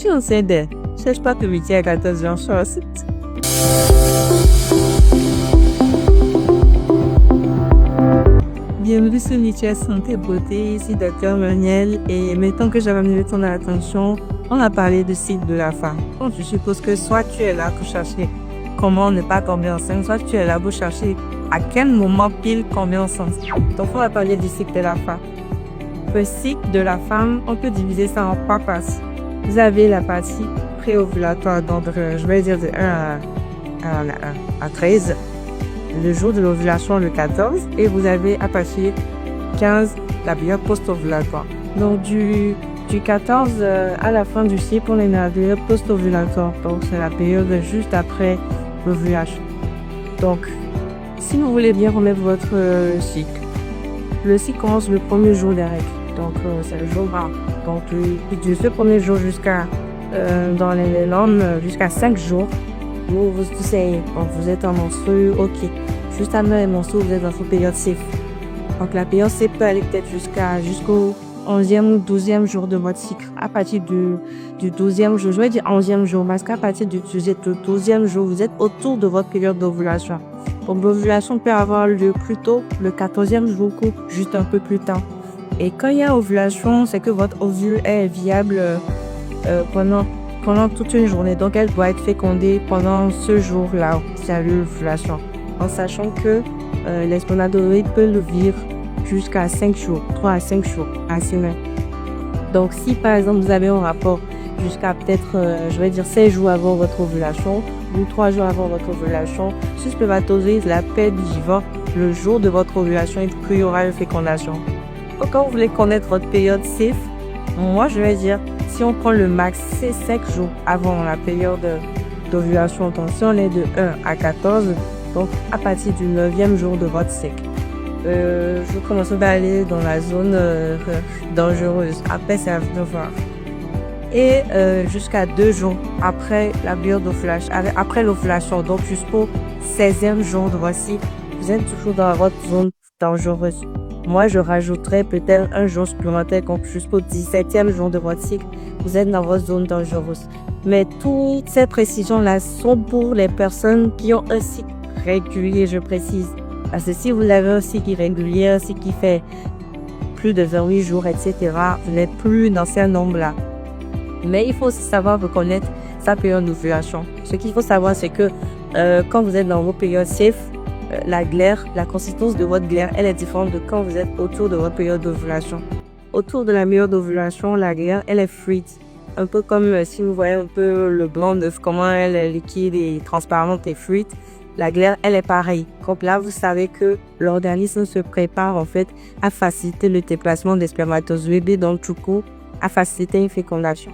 suis enceinte. Cherche pas que midi à 14h, je suis enceinte. Bienvenue sur Mutuelle Santé Beauté, ici Dr Maniel, et maintenant que j'avais amené ton attention, on a parlé du cycle de la femme. Donc je suppose que soit tu es là pour chercher comment ne pas tomber enceinte, soit tu es là pour chercher à quel moment pile tomber enceinte. Donc on va parler du cycle de la femme. Le cycle de la femme, on peut diviser ça en 3 parties. Vous avez la partie préovulatoire, donc je vais dire de 1 à 13. Le jour de l'ovulation, le 14, et vous avez à partir 15 la période post-ovulatoire. Donc du 14 à la fin du cycle, on est dans la période post-ovulatoire. Donc c'est la période juste après l'ovulation. Donc si vous voulez bien remettre votre cycle, le cycle commence le premier jour des règles. Donc c'est le jour 20. Donc de ce premier jour jusqu'à dans les normes jusqu'à 5 jours. Vous êtes en menstru, ok. Juste avant les menstrues, vous êtes dans une période safe. Donc la période safe peut aller peut-être jusqu'au 11e ou 12e jour de votre cycle. À partir du 12e jour, je vais dire 11e jour, parce qu'à partir du 12e jour, vous êtes autour de votre période d'ovulation. Donc l'ovulation peut avoir lieu plus tôt, le 14e jour ou juste un peu plus tard. Et quand il y a ovulation, c'est que votre ovule est viable pendant toute une journée. Donc, elle doit être fécondée pendant ce jour-là, c'est l'ovulation. En sachant que les spermatozoïdes peuvent le vivre jusqu'à 5 jours, 3 à 5 jours, à semaine. Donc, si par exemple, vous avez un rapport jusqu'à peut-être, 16 jours avant votre ovulation ou 3 jours avant votre ovulation, ce spermatozoïde, la paix du vivant, le jour de votre ovulation, et qu'il y aura une fécondation. Donc, quand vous voulez connaître votre période safe, moi, je vais dire, si on prend le max, c'est 5 jours avant la période d'ovulation. Donc, si on est de 1 à 14, donc à partir du 9e jour de votre cycle. Je commence à aller dans la zone dangereuse. Après, c'est à vous de voir. Et jusqu'à 2 jours après la période d'ovulation, après l'ovulation, donc jusqu'au 16e jour de votre cycle, vous êtes toujours dans votre zone dangereuse. Moi, je rajouterais peut-être un jour supplémentaire, donc jusqu'au 17e jour de votre cycle, vous êtes dans votre zone dangereuse. Mais toutes ces précisions-là sont pour les personnes qui ont un cycle régulier, je précise. Parce que si vous avez un cycle irrégulier, un cycle qui fait plus de 28 jours, etc., vous n'êtes plus dans ces nombres-là. Mais il faut aussi savoir reconnaître sa période d'ovulation. Ce qu'il faut savoir, c'est que quand vous êtes dans vos périodes safe, la glaire, la consistance de votre glaire, elle est différente de quand vous êtes autour de votre période d'ovulation. Autour de la période d'ovulation, la glaire, elle est fluide. Un peu comme si vous voyez un peu le blanc d'œuf, comment elle est liquide et transparente et fluide. La glaire, elle est pareille. Donc là, vous savez que l'organisme se prépare en fait à faciliter le déplacement des spermatozoïdes et donc du coup, à faciliter une fécondation.